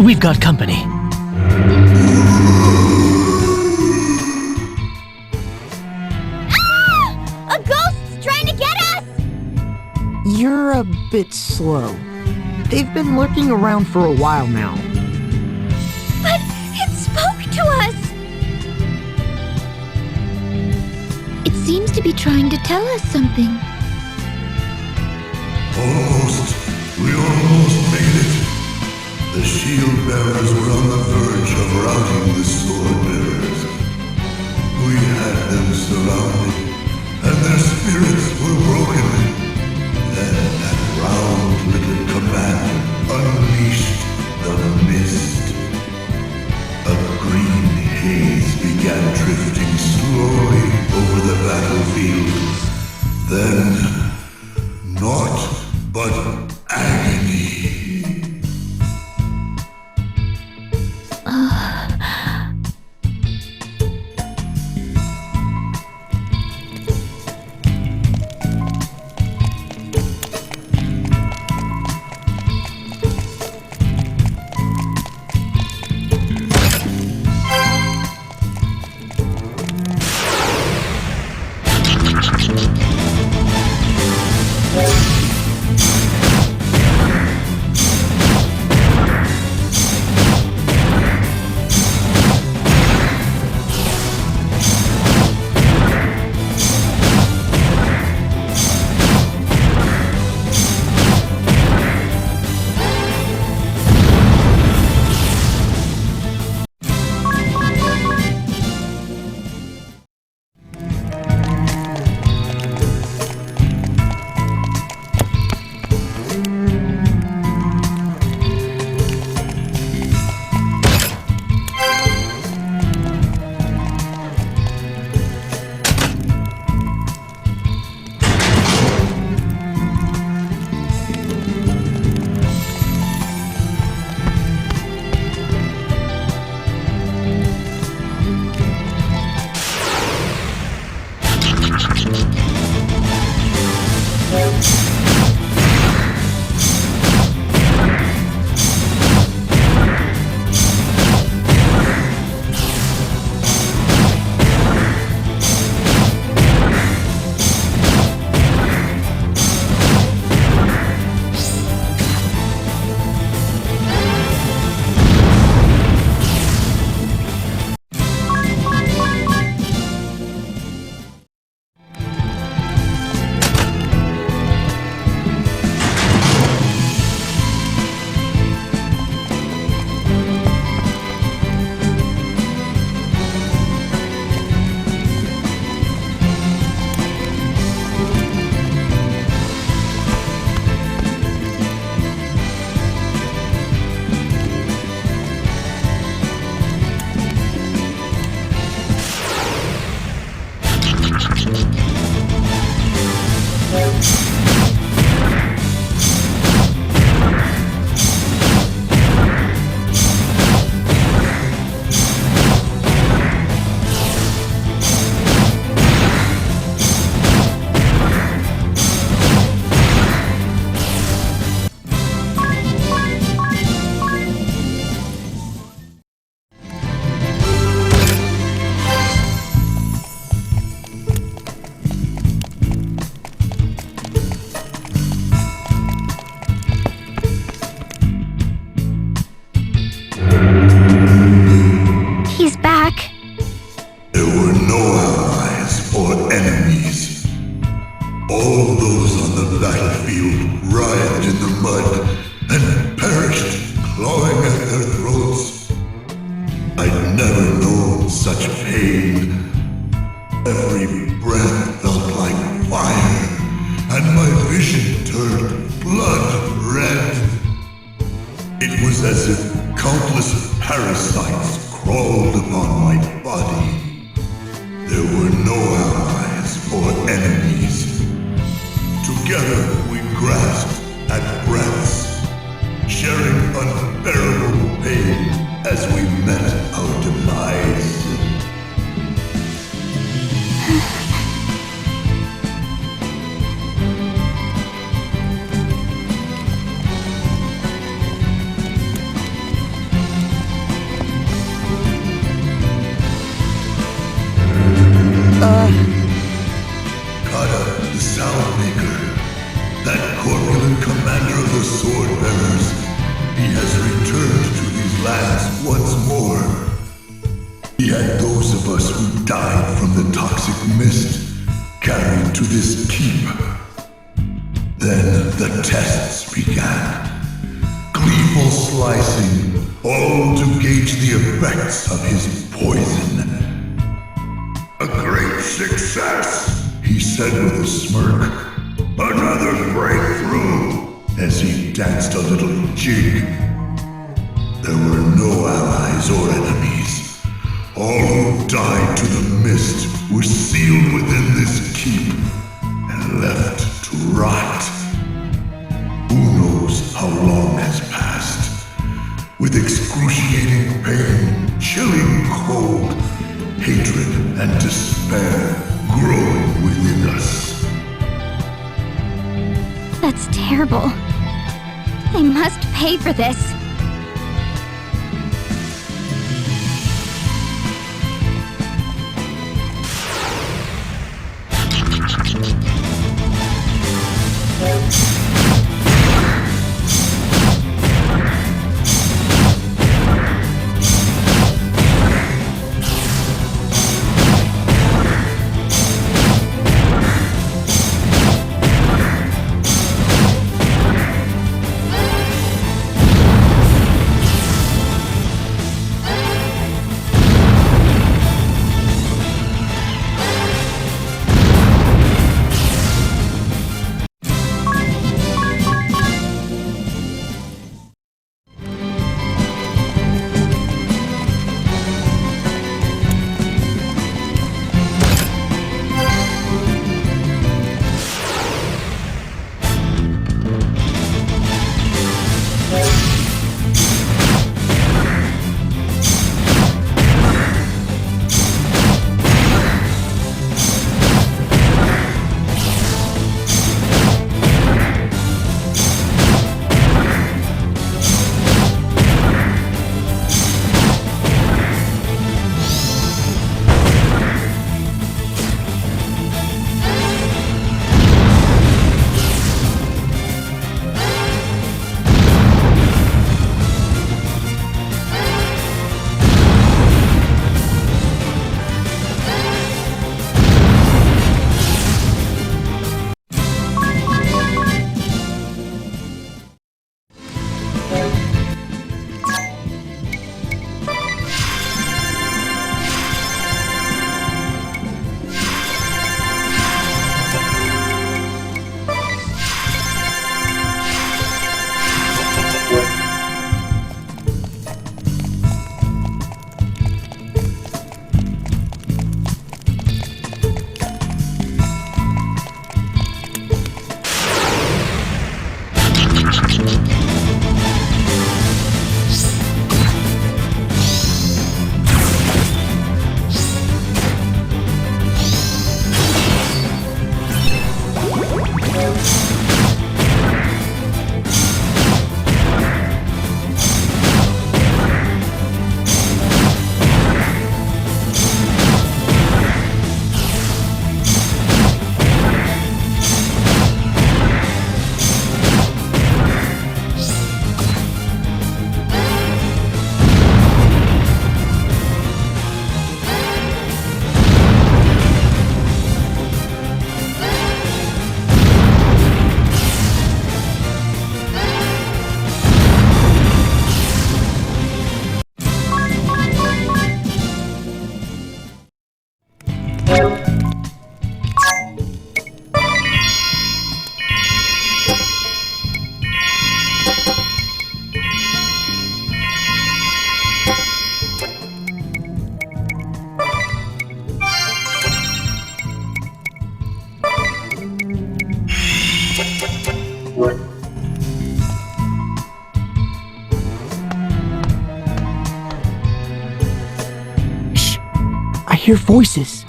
We've got company. A ghost's trying to get us! You're a bit slow. They've been lurking around for a while now. But it spoke to us! It seems to be trying to tell us something. Almost. We almost made it. The shield bearers were on the verge of routing the sword bearers. We had them surrounded, and their spirits were broken. Then that round little command unleashed the mist. A green haze began drifting slowly over the battlefield. Then, naught but agony. Kata, the sound maker, that corpulent commander of the sword bearers, he has returned to these lands once more. He had those of us who died from the toxic mist carried to this keep. Then the tests began. Gleeful slicing, all to gauge the effects of his poison. A great success, he said with a smirk. Another breakthrough, as he danced a little jig. There were no allies or enemies. All who died to the mist were sealed within this keep and left to rot. Who knows how long has passed? With excruciating pain, chilling cold, hatred and despair growing within us. That's terrible. They must pay for this. I hear voices.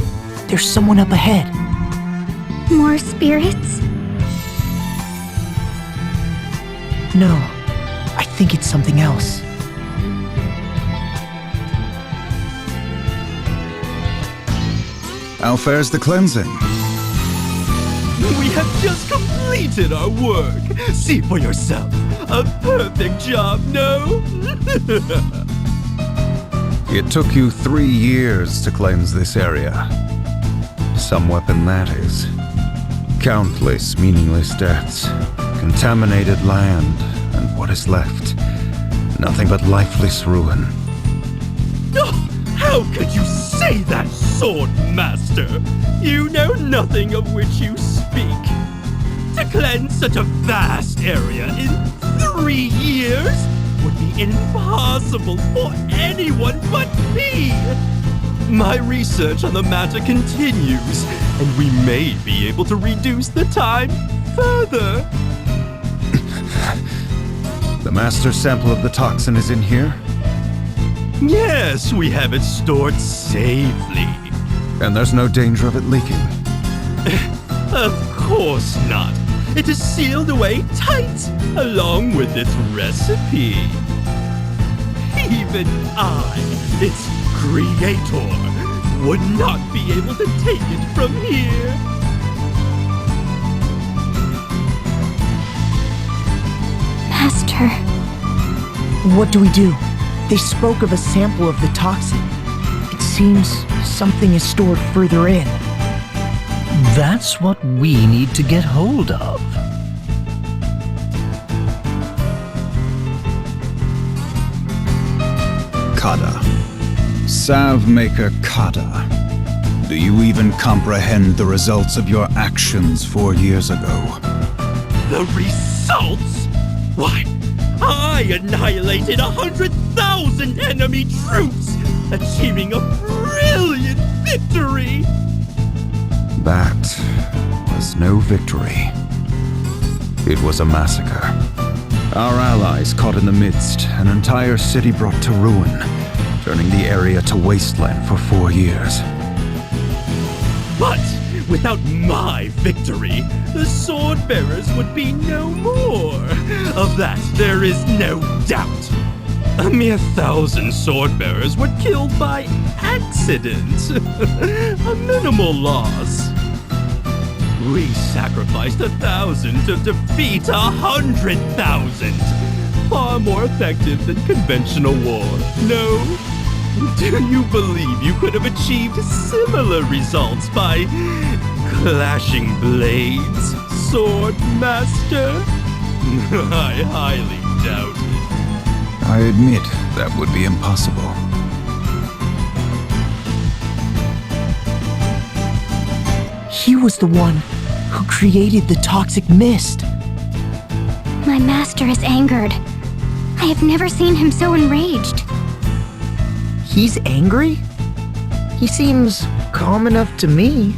There's someone up ahead. More spirits? No, I think it's something else. How fares the cleansing? We have just completed our work. See for yourself. A perfect job, no? It took you 3 years to cleanse this area. Some weapon that is. Countless meaningless deaths, contaminated land, and what is left? Nothing but lifeless ruin. Oh, how could you say that, Sword Master? You know nothing of which you speak. To cleanse such a vast area in 3 years would be impossible for anyone but me. My research on the matter continues, and we may be able to reduce the time further. The master sample of the toxin is in here? Yes, we have it stored safely. And there's no danger of it leaking? Of course not. It is sealed away tight, along with its recipe. Even I, its creator, would not be able to take it from here. Master. What do we do? They spoke of a sample of the toxin. It seems something is stored further in. That's what we need to get hold of. Kada. Salve maker Kada. Do you even comprehend the results of your actions 4 years ago? The results? Why, I annihilated 100,000 enemy troops, achieving a brilliant victory! That was no victory. It was a massacre. Our allies caught in the midst, an entire city brought to ruin, turning the area to wasteland for 4 years. But without my victory, the sword bearers would be no more. Of that, there is no doubt. A mere 1,000 sword bearers were killed by accident. A minimal loss. We sacrificed 1,000 to defeat 100,000. Far more effective than conventional war, no? Do you believe you could have achieved similar results by clashing blades, Sword Master? I highly doubt it. I admit that would be impossible. He was the one who created the toxic mist. My master is angered. I have never seen him so enraged. He's angry? He seems calm enough to me.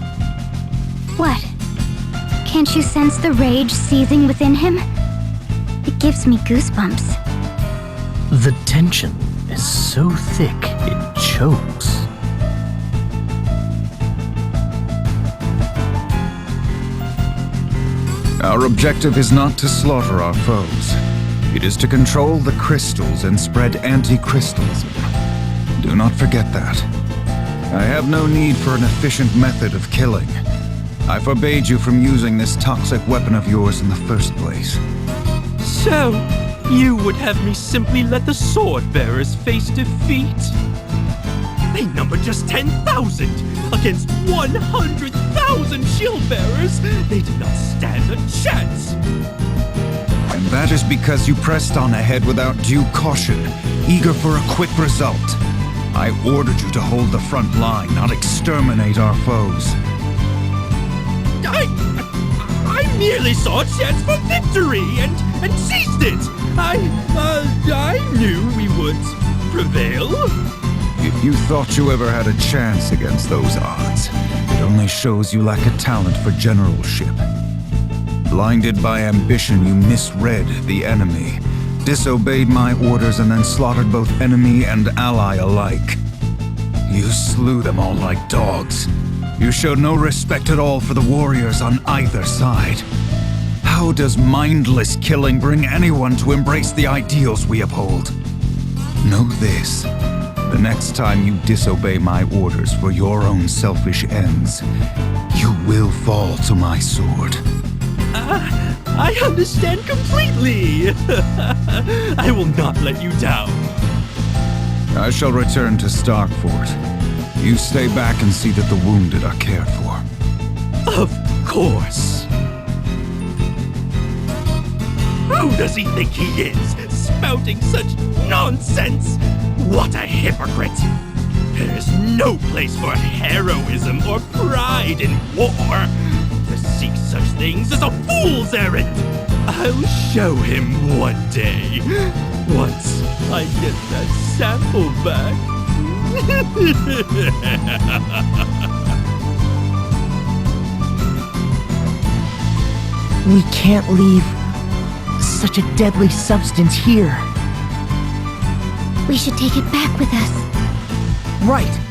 What? Can't you sense the rage seething within him? It gives me goosebumps. The tension is so thick it chokes. Our objective is not to slaughter our foes. It is to control the crystals and spread anti-crystalism. Do not forget that. I have no need for an efficient method of killing. I forbade you from using this toxic weapon of yours in the first place. So, you would have me simply let the sword bearers face defeat? They number just 10,000 against 100,000 shield bearers. They did not stand a chance. And that is because you pressed on ahead without due caution, eager for a quick result. I ordered you to hold the front line, not exterminate our foes. I merely saw a chance for victory and seized it. I knew we would prevail. If you thought you ever had a chance against those odds, it only shows you lack a talent for generalship. Blinded by ambition, you misread the enemy, disobeyed my orders, and then slaughtered both enemy and ally alike. You slew them all like dogs. You showed no respect at all for the warriors on either side. How does mindless killing bring anyone to embrace the ideals we uphold? Know this. The next time you disobey my orders for your own selfish ends, you will fall to my sword. I understand completely. I will not let you down. I shall return to Starkfort. You stay back and see that the wounded are cared for. Of course. Who does he think he is, spouting such nonsense? What a hypocrite! There is no place for heroism or pride in war. To seek such things is a fool's errand. I'll show him one day. Once I get that sample back. We can't leave such a deadly substance here. We should take it back with us. Right.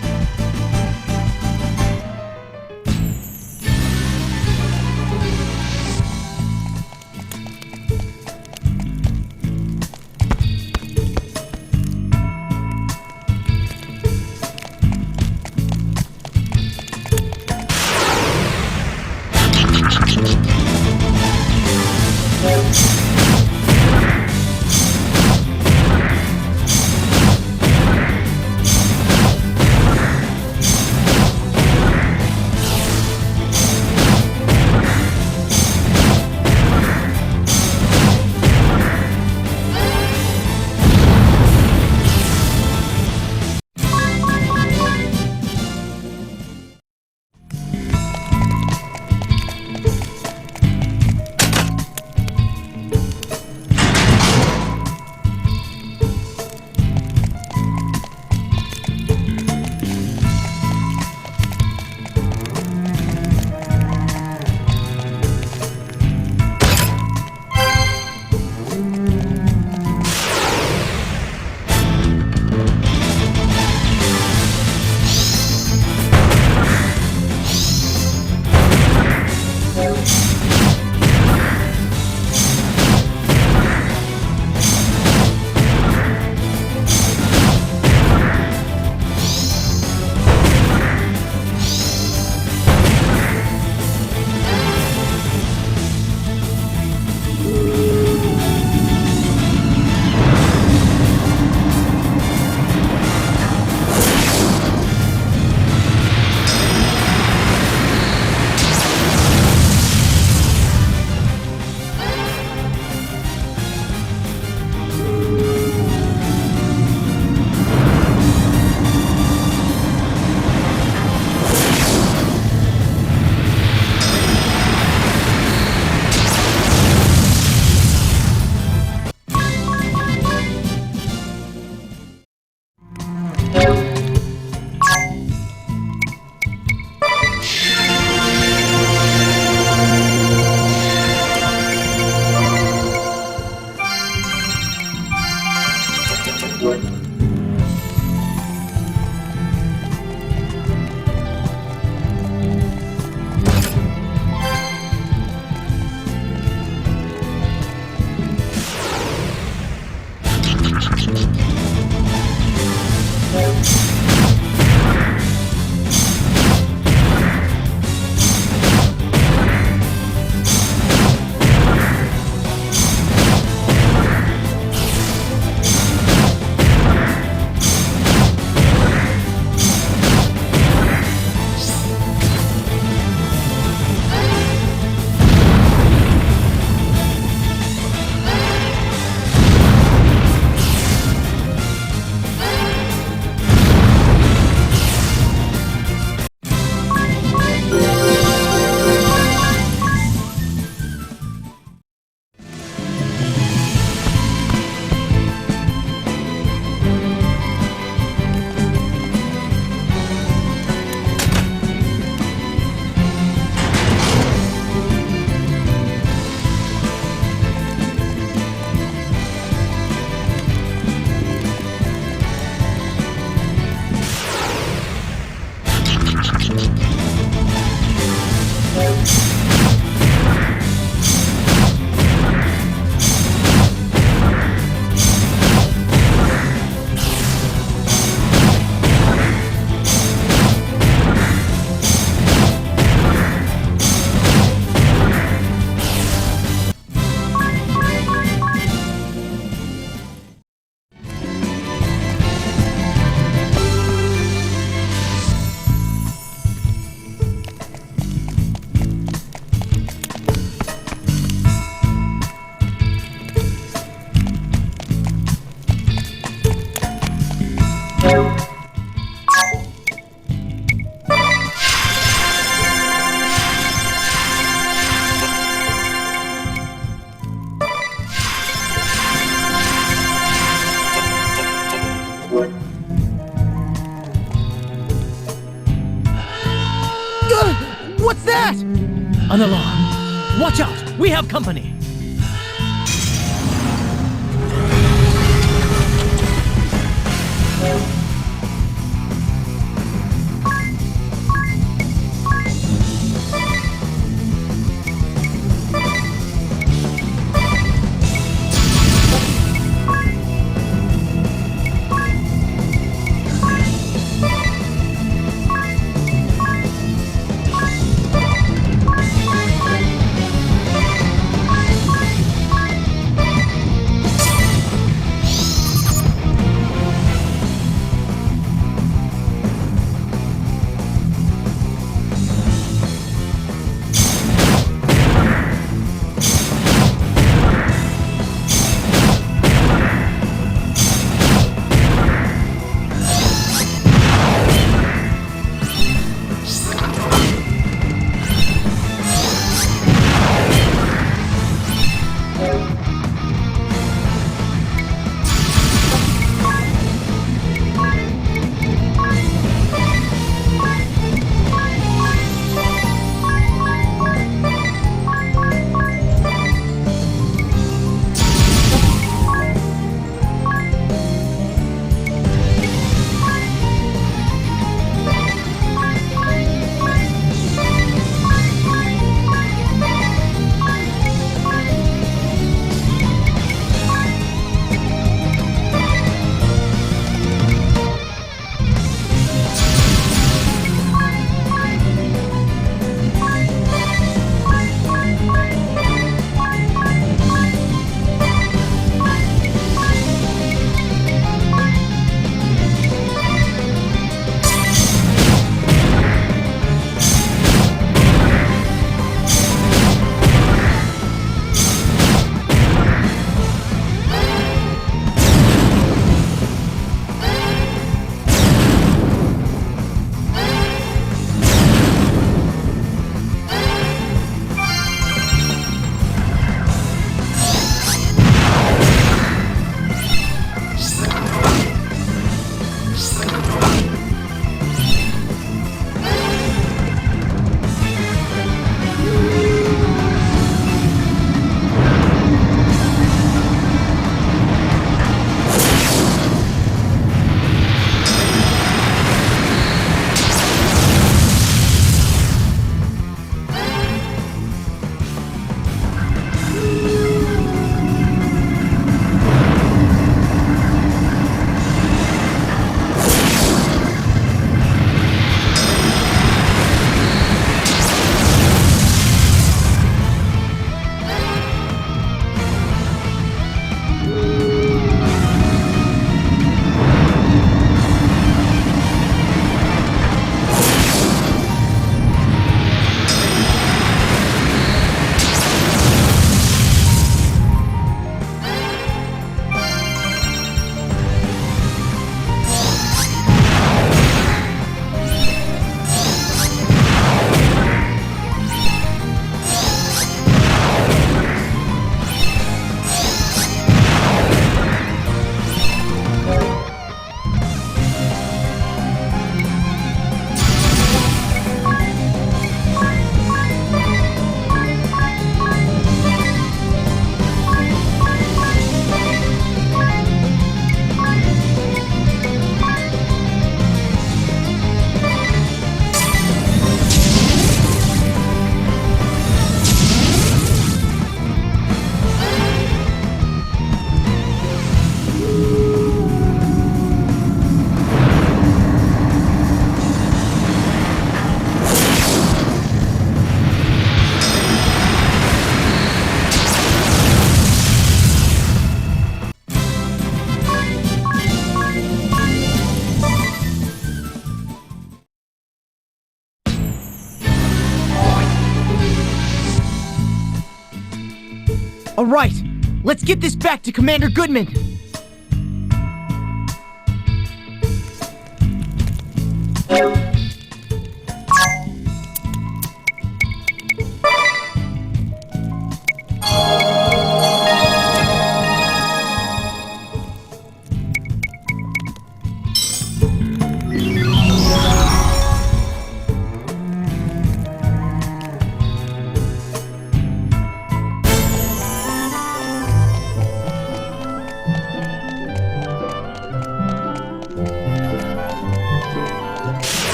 What's that? An alarm. Watch out! We have company. All right, let's get this back to Commander Goodman.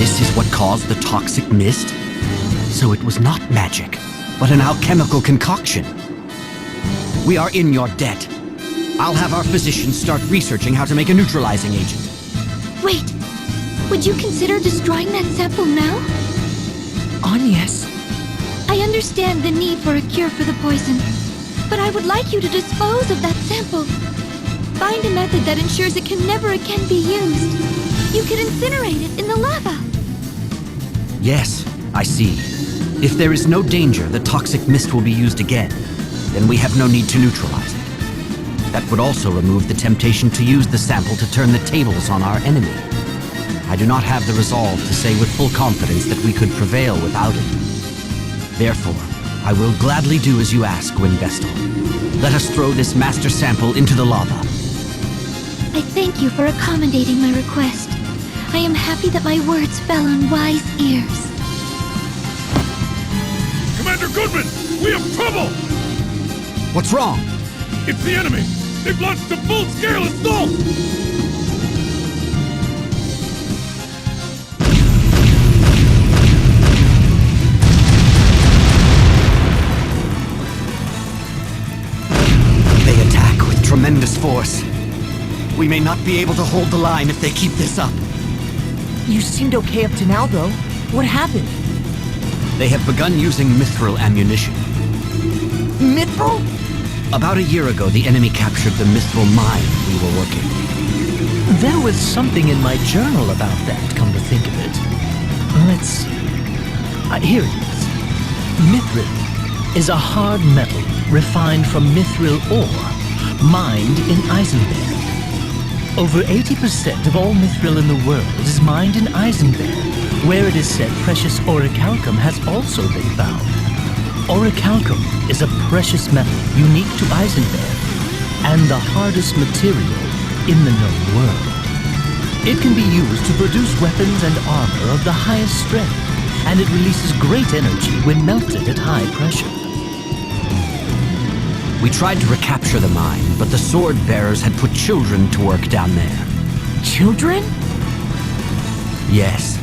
This is what caused the toxic mist? So it was not magic, but an alchemical concoction. We are in your debt. I'll have our physicians start researching how to make a neutralizing agent. Wait, would you consider destroying that sample now? Agnes. I understand the need for a cure for the poison, but I would like you to dispose of that sample. Find a method that ensures it can never again be used. You could incinerate it in the lava. Yes, I see. If there is no danger the toxic mist will be used again, then we have no need to neutralize it. That would also remove the temptation to use the sample to turn the tables on our enemy. I do not have the resolve to say with full confidence that we could prevail without it. Therefore, I will gladly do as you ask, Vestal. Let us throw this master sample into the lava. I thank you for accommodating my request. I am happy that my words fell on wise ears. Commander Goodman, we have trouble! What's wrong? It's the enemy! They've launched a full-scale assault! They attack with tremendous force. We may not be able to hold the line if they keep this up. You seemed okay up to now, though. What happened? They have begun using mithril ammunition. Mithril? About a year ago, the enemy captured the mithril mine we were working. There was something in my journal about that, come to think of it. Let's see. Here it is. Mithril is a hard metal refined from mithril ore, mined in Eisenberg. Over 80% of all mithril in the world is mined in Eisenberg, where it is said precious orichalcum has also been found. Orichalcum is a precious metal unique to Eisenberg and the hardest material in the known world. It can be used to produce weapons and armor of the highest strength, and it releases great energy when melted at high pressure. We tried to recapture the mine, but the sword bearers had put children to work down there. Children? Yes.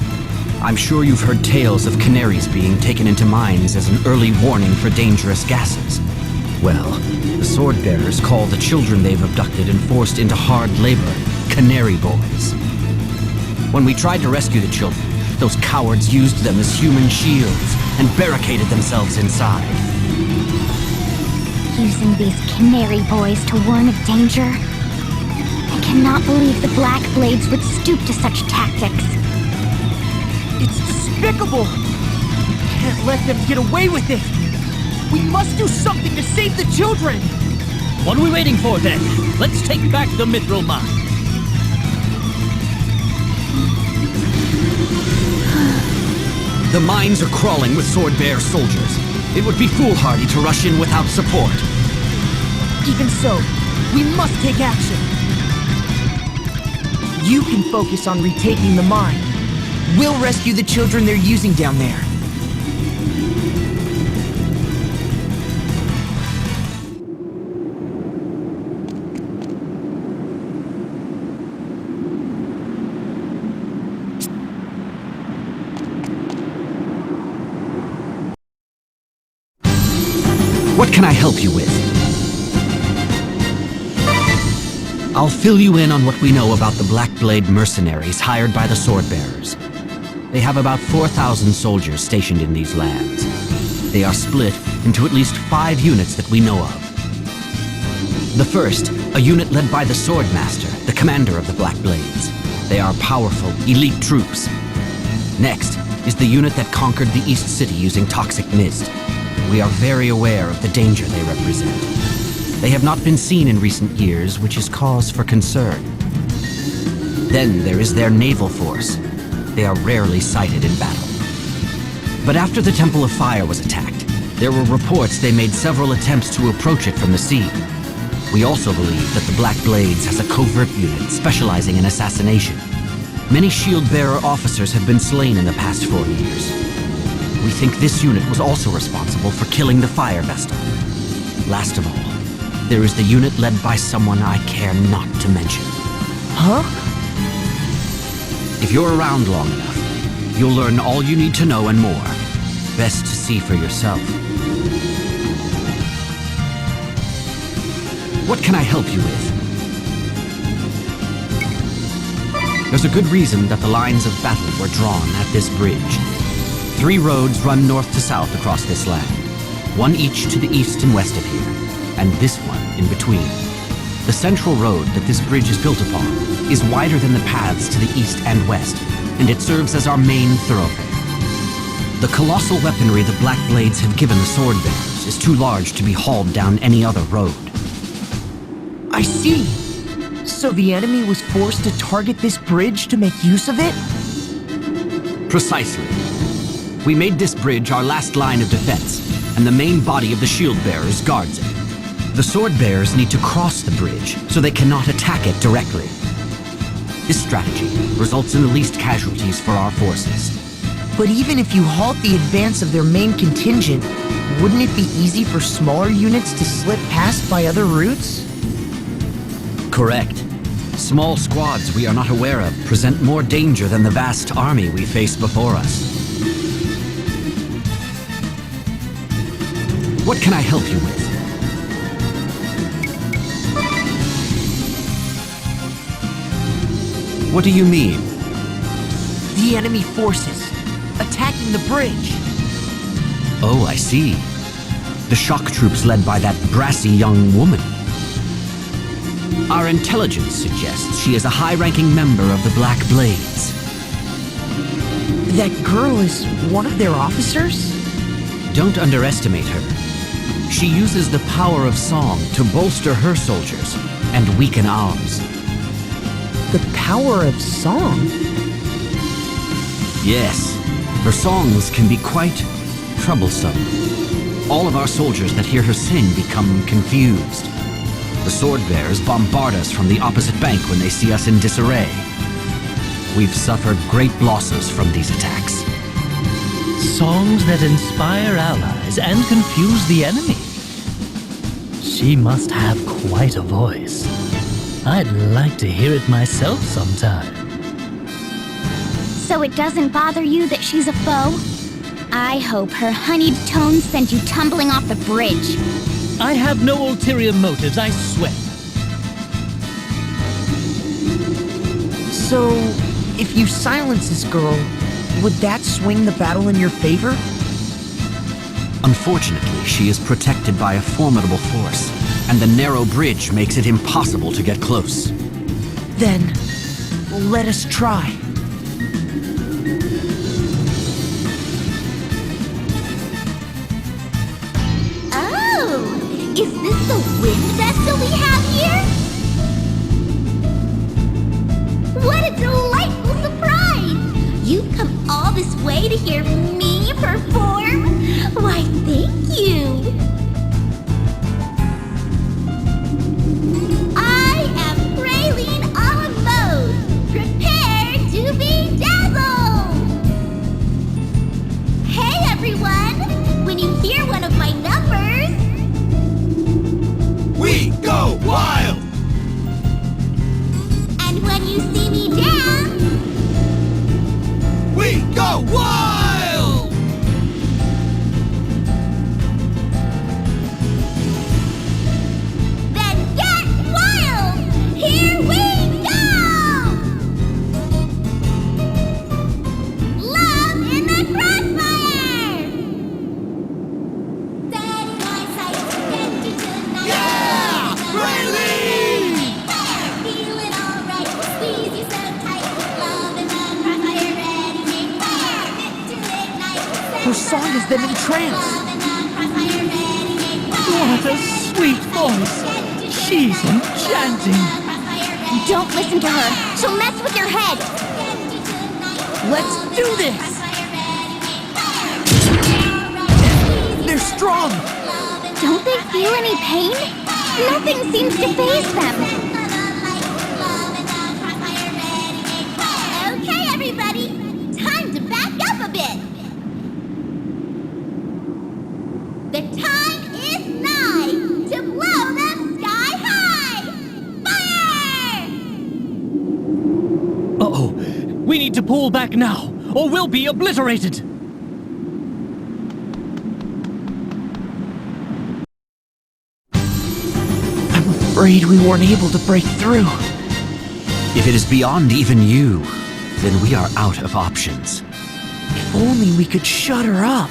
I'm sure you've heard tales of canaries being taken into mines as an early warning for dangerous gases. Well, the sword bearers call the children they've abducted and forced into hard labor canary boys. When we tried to rescue the children, those cowards used them as human shields and barricaded themselves inside. Using these canary boys to warn of danger? I cannot believe the Black Blades would stoop to such tactics. It's despicable! Can't let them get away with it! We must do something to save the children! What are we waiting for then? Let's take back the mithril mine. The mines are crawling with sword-bearer soldiers. It would be foolhardy to rush in without support. Even so, we must take action! You can focus on retaking the mine. We'll rescue the children they're using down there. What can I help you with? I'll fill you in on what we know about the Black Blade mercenaries hired by the sword-bearers. They have about 4,000 soldiers stationed in these lands. They are split into at least 5 units that we know of. The first, a unit led by the Swordmaster, the commander of the Black Blades. They are powerful, elite troops. Next is the unit that conquered the East City using toxic mist. We are very aware of the danger they represent. They have not been seen in recent years, which is cause for concern. Then there is their naval force. They are rarely sighted in battle. But after the Temple of Fire was attacked, there were reports they made several attempts to approach it from the sea. We also believe that the Black Blades has a covert unit specializing in assassination. Many shield-bearer officers have been slain in the past 4 years. We think this unit was also responsible for killing the Fire Vestal. Last of all, there is the unit led by someone I care not to mention. Huh? If you're around long enough, You'll learn all you need to know and more. Best to see for yourself. What can I help you with? There's a good reason that the lines of battle were drawn at this bridge. 3 roads run north to south across this land, one each to the east and west of here, and this one in between. The central road that this bridge is built upon is wider than the paths to the east and west, and it serves as our main thoroughfare. The colossal weaponry the Black Blades have given the sword bearers is too large to be hauled down any other road. I see. So the enemy was forced to target this bridge to make use of it? Precisely. We made this bridge our last line of defense, and the main body of the shield bearers guards it. The sword bearers need to cross the bridge, so they cannot attack it directly. This strategy results in the least casualties for our forces. But even if you halt the advance of their main contingent, wouldn't it be easy for smaller units to slip past by other routes? Correct. Small squads we are not aware of present more danger than the vast army we face before us. What can I help you with? What do you mean? The enemy forces attacking the bridge. Oh, I see. The shock troops led by that brassy young woman. Our intelligence suggests she is a high-ranking member of the Black Blades. That girl is one of their officers? Don't underestimate her. She uses the power of song to bolster her soldiers and weaken ours. The power of song? Yes, her songs can be quite troublesome. All of our soldiers that hear her sing become confused. The sword bearers bombard us from the opposite bank when they see us in disarray. We've suffered great losses from these attacks. Songs that inspire allies and confuse the enemy. She must have quite a voice. I'd like to hear it myself sometime. So it doesn't bother you that she's a foe? I hope her honeyed tones send you tumbling off the bridge. I have no ulterior motives, I swear. So, if you silence this girl, would that swing the battle in your favor? Unfortunately, she is protected by a formidable force, and the narrow bridge makes it impossible to get close. Then, let us try. Is this the wind vessel we have here? What a delightful surprise! You've come all this way to hear me perform? Why, thank you! I am Praline a la mode. Prepare to be dazzled! Hey everyone! When you hear one of my numbers, We go wild! and when you see me dance, We go wild! then get wild! Here we go! Love in the crossfire! Steady my sights, get you tonight. Yeah! Praline! Feeling alright, squeeze you so tight. Love in the crossfire, ready, make fire, fit to ignite. Her song has them entranced. Love in the crossfire, ready, make fire. What a sweet voice. She's enchanting. Don't listen to her. She'll mess with your head. Let's do this! They're strong! Don't they feel any pain? Nothing seems to faze them. Okay, everybody. Time to back up a bit. The time is nigh to blow them sky high. Fire! Uh-oh. We need to pull back now, or we'll be obliterated! I'm afraid we weren't able to break through. If it is beyond even you, then we are out of options. If only we could shut her up.